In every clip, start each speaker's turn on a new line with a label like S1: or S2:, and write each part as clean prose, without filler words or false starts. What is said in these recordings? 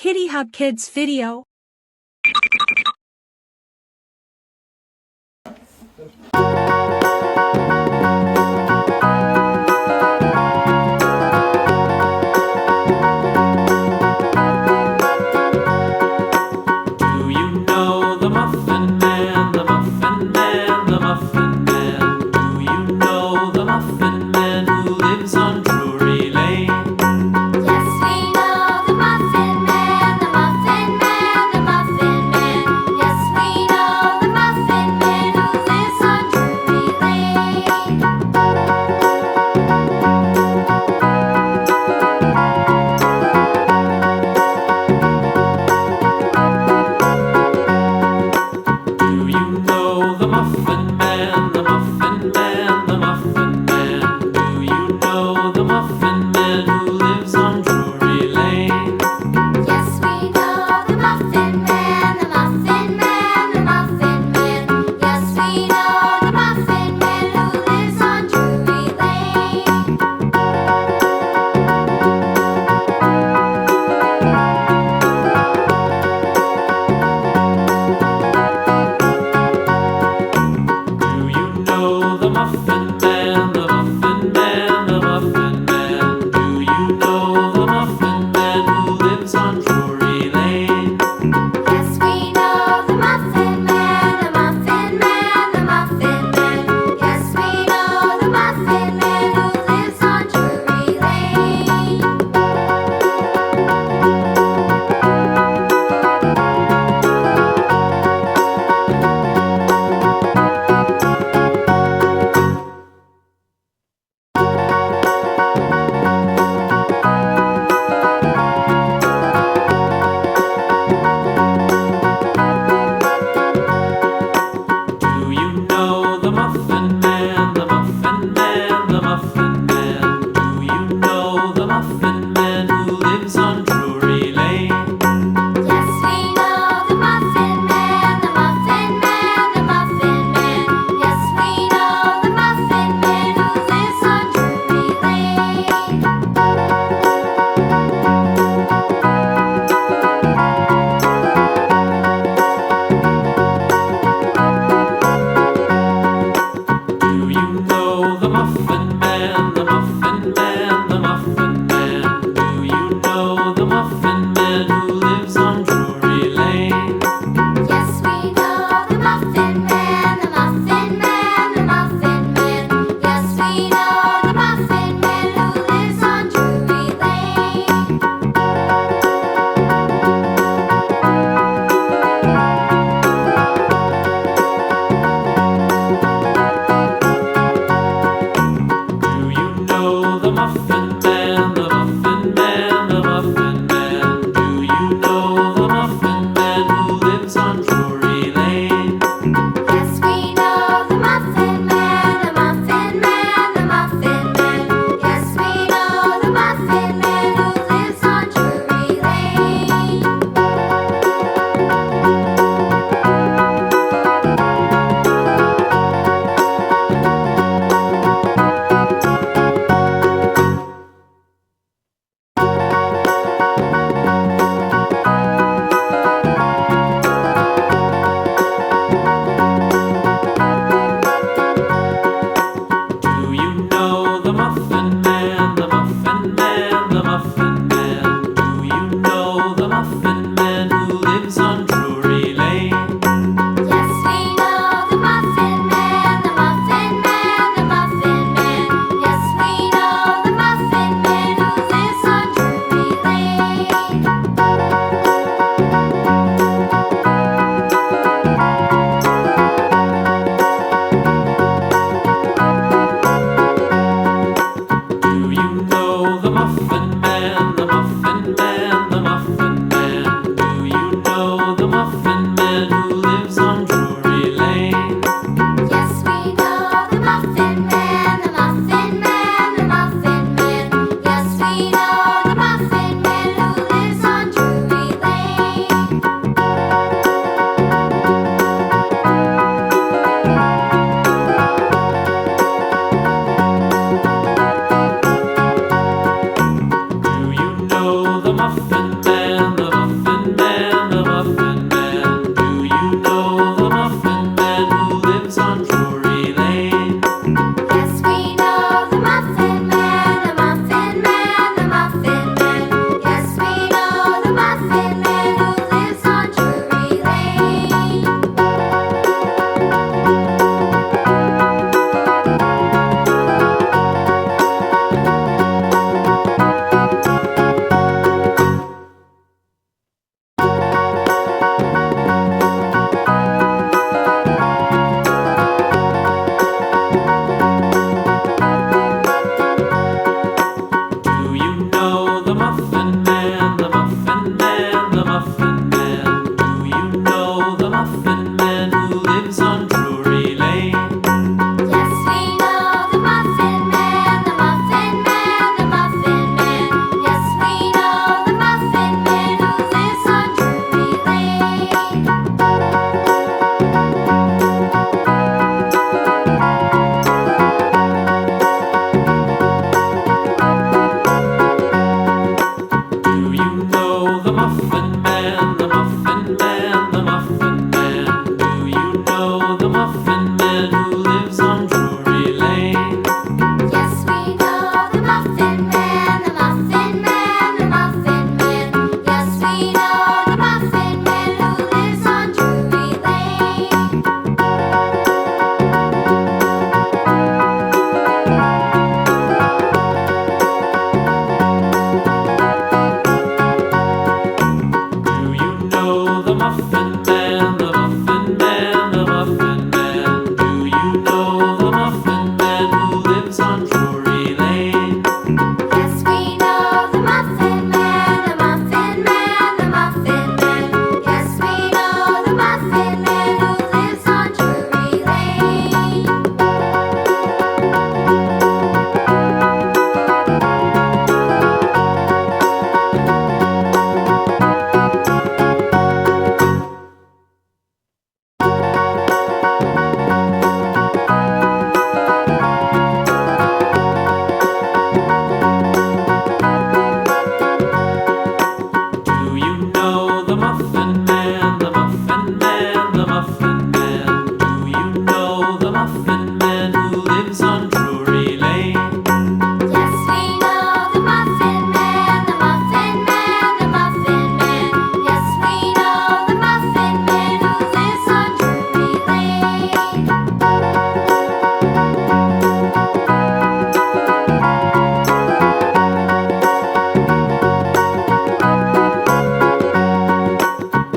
S1: Kitty Hub Kids video.
S2: Do you know the Muffin Man, the Muffin Man, the Muffin Man? Do you know the Muffin Man who lives on Drury Lane?
S3: Yes, we know the Muffin Man, the Muffin Man, the Muffin Man. Yes, we know the Muffin Man who lives on Drury Lane.
S2: Do you know the Muffin Man, the Muffin Man, the Muffin Man? Do you know the Muffin Man who lives on Drury Lane?
S3: Yes, we know the Muffin Man, the Muffin Man, the Muffin Man. Yes, we know the Muffin Man who lives on Drury Lane.
S2: Do you know the Muffin Man, the Muffin Man, the Muffin Man? Do you know the Muffin Man who lives on Drury Lane?
S3: Yes, we know the Muffin Man, the Muffin Man, the Muffin Man. Yes, we know the Muffin Man who lives on Drury Lane.
S2: know the Muffin Man, the Muffin Man, the Muffin Man? Do you know the Muffin Man who lives on Drury Lane?
S3: Yes, we know the Muffin Man, the Muffin Man, the Muffin Man. Yes, we know the Muffin Man who lives on Drury Lane.
S2: Do you know the Muffin Man, the Muffin Man, the Muffin Man? Do you know the Muffin Man who lives on Drury Lane?
S3: Yes, we know the Muffin Man, the Muffin Man, the Muffin Man. Yes, we know the Muffin Man who lives on Drury Lane.
S2: Do you know the Muffin Man, the Muffin Man, the Muffin Man? Do you know the Muffin Man who lives on Drury Lane?
S3: Yes, we know the Muffin Man, the Muffin Man, the Muffin Man. Yes, we know the Muffin Man who lives on Drury Lane.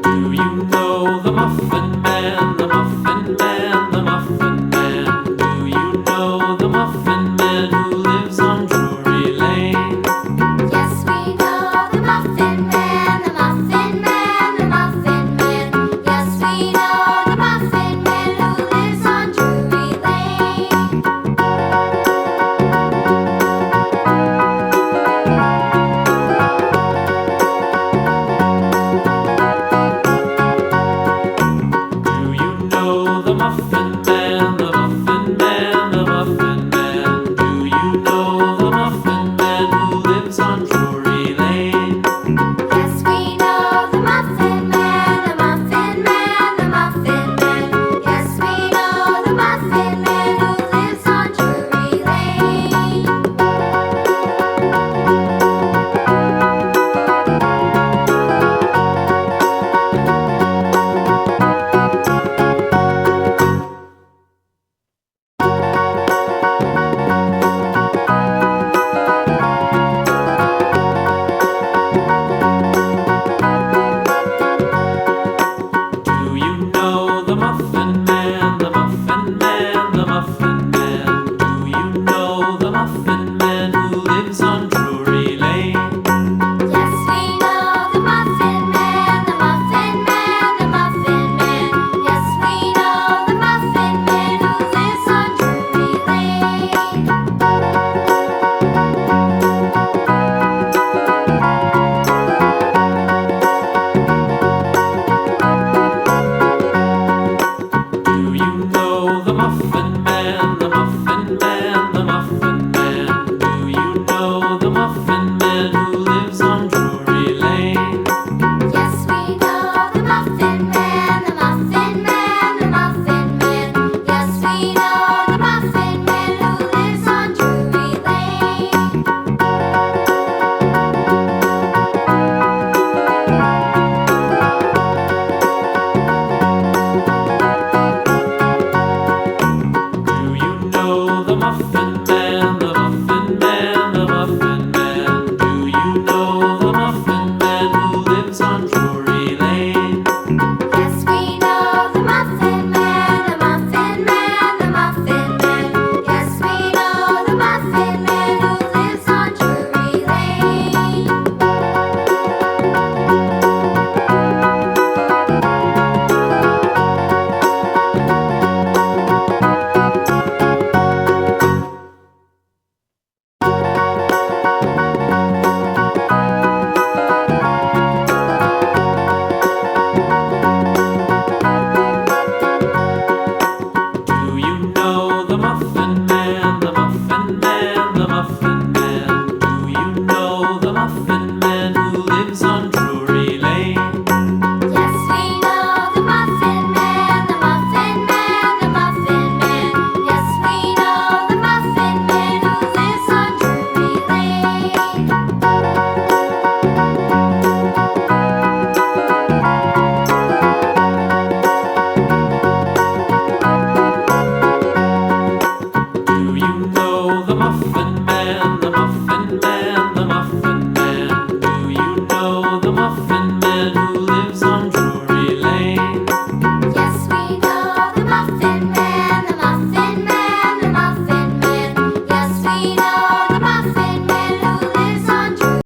S2: Do you know the Muffin Man, the Muffin Man, the Muffin Man? Do you know the Muffin Man who lives on Drury Lane?
S3: Yes, we know the Muffin Man, the Muffin Man, the Muffin Man. Yes, we know the Muffin Man who lives on Drury Lane.
S2: Do you know the Muffin Man, the Muffin Man, the Muffin Man? Do you know the Muffin Man who lives on Drury Lane?
S3: Yes, we know the Muffin Man, the Muffin Man, the Muffin Man. Yes, we know the Muffin Man who lives on Drury Lane.
S2: Do you know the Muffin Man, the Muffin Man, the Muffin Man? Do you know the Muffin Man who lives on Drury Lane?
S3: Yes, we know the Muffin Man, the Muffin Man, the Muffin Man. Yes, we know the Muffin Man who lives on Drury Lane.
S2: Do you know the Muffin Man, the Muffin Man, the Muffin Man? Do you know the Muffin Man who lives on Drury Lane?
S3: Yes, we know the Muffin Man, the Muffin Man, the Muffin Man. Yes, we know the Muffin Man who lives on Drury Lane.
S2: Do you know the Muffin Man, the Muffin Man, the Muffin Man? Do you know the Muffin Man who lives on Drury Lane?
S3: Yes, we know the Muffin Man, the Muffin Man, the Muffin Man. Yes, we know the Muffin Man who lives on Drury Lane.
S2: Do you know the Muffin Man, the Muffin Man, the Muffin Man? Do you know the Muffin Man who lives on